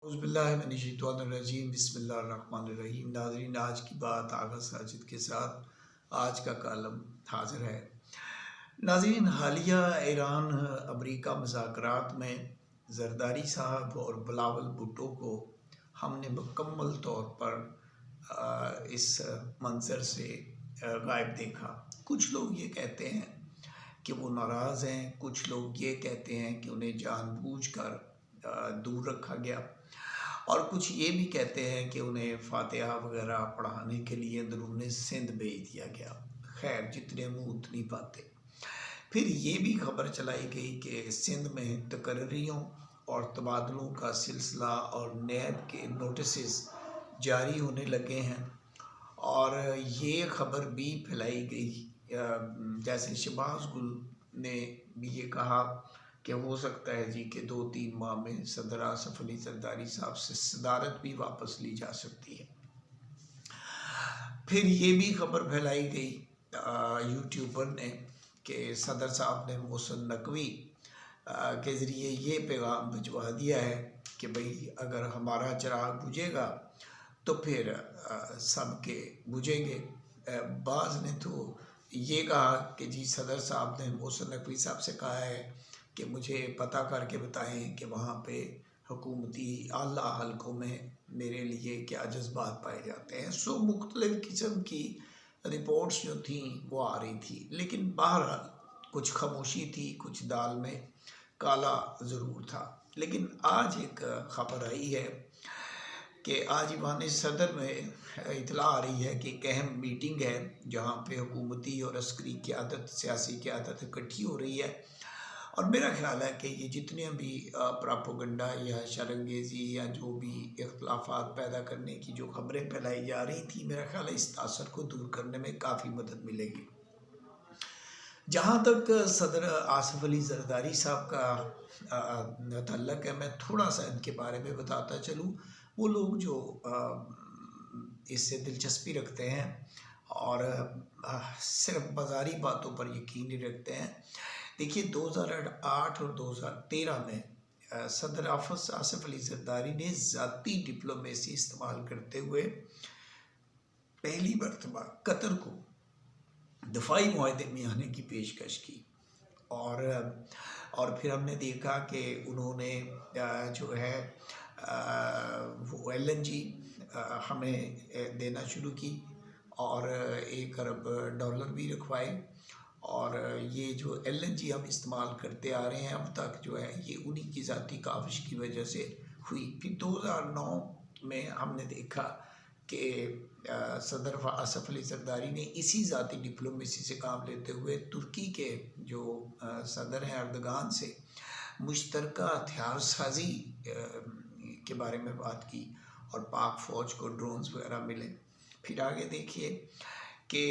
औज़ुबिल्लाहिमिनश्शैतानिर्रजीम बिस्मिल्लाहिर्रहमानिर्रहीम। नाज़रीन, आज की बात आगा साजिद के साथ आज का कालम हाज़िर है। नाज़रीन, हालिया ईरान अमरीका मुज़ाकरात में ज़रदारी साहब और बिलावल भुट्टो को हमने मुकम्मल तौर पर इस मंज़र से गायब देखा। कुछ लोग ये कहते हैं कि वो नाराज़ हैं, कुछ लोग ये कहते हैं कि उन्हें जानबूझकर दूर रखा गया, और कुछ ये भी कहते हैं कि उन्हें फातिहा वगैरह पढ़ाने के लिए अंदरूनी सिंध भेज दिया गया। खैर, जितने मुँह उतनी बातें। फिर ये भी खबर चलाई गई कि सिंध में तकर्रियों और तबादलों का सिलसिला और नैब के नोटिस जारी होने लगे हैं, और ये खबर भी फैलाई गई जैसे शहबाज गुल ने भी ये कहा कि हो सकता है जी कि 2-3 माह में सदर आसिफ अली ज़रदारी साहब से सदारत भी वापस ली जा सकती है। फिर ये भी खबर फैलाई गई यूट्यूबर ने कि सदर साहब ने मोहसिन नकवी के ज़रिए ये पैगाम भिजवा दिया है कि भाई अगर हमारा चिराग बुझेगा तो फिर सबके बुझेंगे। बाज़ ने तो ये कहा कि जी सदर साहब ने मोहसिन नकवी साहब से कहा है कि मुझे पता करके बताएं कि वहाँ पे हुकूमती आला हलकों में मेरे लिए क्या जज्बात पाए जाते हैं। सो मुख्तलिफ़ किस्म की रिपोर्ट्स जो थी वो आ रही थी, लेकिन बहरहाल कुछ खामोशी थी, कुछ दाल में काला ज़रूर था। लेकिन आज एक ख़बर आई है कि आज ईवान सदर में इतला आ रही है कि एक अहम मीटिंग है जहाँ पे हुकूमती और अस्करी क़यादत, सियासी क़यादत इकट्ठी हो रही है, और मेरा ख्याल है कि ये जितने भी प्रोपेगेंडा या शरंगेज़ी या जो भी इख्तलाफात पैदा करने की जो खबरें फैलाई जा रही थी, मेरा ख्याल है इस तासर को दूर करने में काफ़ी मदद मिलेगी। जहाँ तक सदर आसिफ अली ज़रदारी साहब का तल्लक है, मैं थोड़ा सा इनके बारे में बताता चलूँ। वो लोग जो इससे दिलचस्पी रखते हैं और सिर्फ बाज़ारी बातों पर यकीन नहीं रखते हैं। देखिए, 2008 और 2013 में सदर आसिफ अली ज़रदारी ने ज़ाती डिप्लोमेसी इस्तेमाल करते हुए पहली मरतबा कतर को दफ़ाई मुआहदे में आने की पेशकश की, और फिर हमने देखा कि उन्होंने जो है वो LNG हमें देना शुरू की और $1 अरब भी रखवाए, और ये जो LNG हम इस्तेमाल करते आ रहे हैं अब तक जो है ये उन्हीं की ज़ाती काविश की वजह से हुई। फिर 2009 में हमने देखा कि सदर आसिफ अली ज़रदारी ने इसी ज़ाती डिप्लोमेसी से काम लेते हुए तुर्की के जो सदर हैं अर्दगान से मुश्तरका हथियार साजी के बारे में बात की, और पाक फ़ौज को ड्रोन्स वगैरह मिले। फिर आगे देखिए कि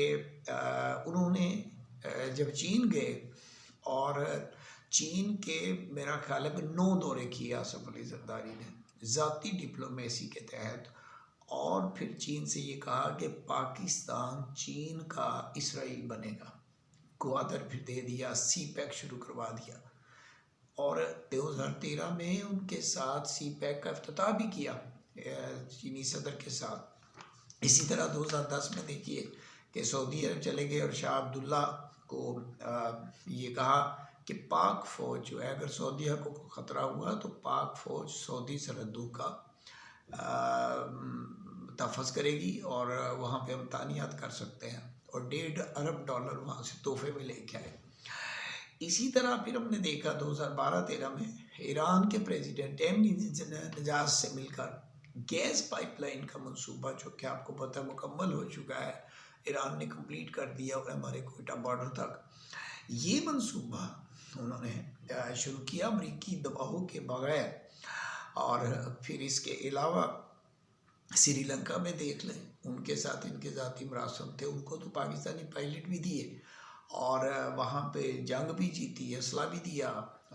उन्होंने जब चीन गए और चीन के मेरा ख्याल है कि 9 दौरे किए आसिफ अली ज़रदारी ने ज़ाती डिप्लोमेसी के तहत, और फिर चीन से ये कहा कि पाकिस्तान चीन का इसराइल बनेगा। ग्वादर फिर दे दिया, CPEC शुरू करवा दिया, और 2013 में उनके साथ CPEC का इफ्तिताह भी किया चीनी सदर के साथ। इसी तरह 2010 में देखिए कि सऊदी अरब चले गए और शाह अब्दुल्ला को ये कहा कि पाक फ़ौज जो है, अगर सऊदी अरब को ख़तरा हुआ तो पाक फ़ौज सऊदी सरहदों का तहफ़्फ़ुज़ करेगी और वहाँ पे हम तानीयात कर सकते हैं, और $1.5 अरब वहाँ से तोहफे में लेके आए। इसी तरह फिर हमने देखा 2012-13 में ईरान के प्रेसिडेंट अहमद नजाज से मिलकर गैस पाइपलाइन का मंसूबा, जो कि आपको पता मुकम्मल हो चुका है, ईरान ने कंप्लीट कर दिया और हमारे कोयटा बॉर्डर तक ये मंसूबा उन्होंने शुरू किया अमरीकी दबाव के बगैर। और फिर इसके अलावा श्रीलंका में देख लें, उनके साथ इनके ज़ाती मरासम थे, उनको तो पाकिस्तानी पायलट भी दिए और वहाँ पे जंग भी जीती, असला भी दिया,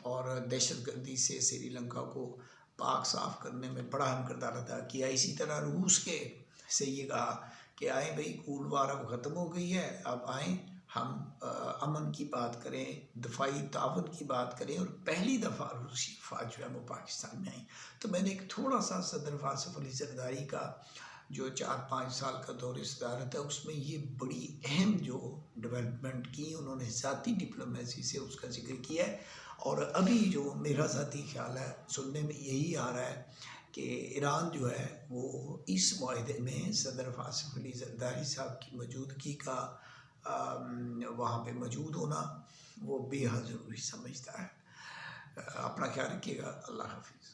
और दहशतगर्दी से श्रीलंका को पाक साफ़ करने में बड़ा अहम किरदार अदा किया। इसी तरह रूस के से ये कहा कि आए भाई, कोल्ड वार अब ख़त्म हो गई है, अब आएँ, हम अमन की बात करें, दफाई ताउन की बात करें, और पहली दफ़ा रूसी फ़ौज जो है वो पाकिस्तान में आई। तो मैंने एक थोड़ा सा सदर वासिफ अली ज़रदारी का जो 4-5 साल का दौर सदारत है उसमें ये बड़ी अहम जो डेवलपमेंट की उन्होंने ज़ाती डिप्लोमेसी से उसका जिक्र किया है। और अभी जो मेरा ज़ाती ख्याल है सुनने में यही आ रहा है कि ईरान जो है वो इस माहदे में सदर वासिफ अली ज़रदारी साहब की मौजूदगी का वहाँ पे मौजूद होना वो बेहद ज़रूरी समझता है। अपना ख्याल रखिएगा। अल्लाह हाफिज़।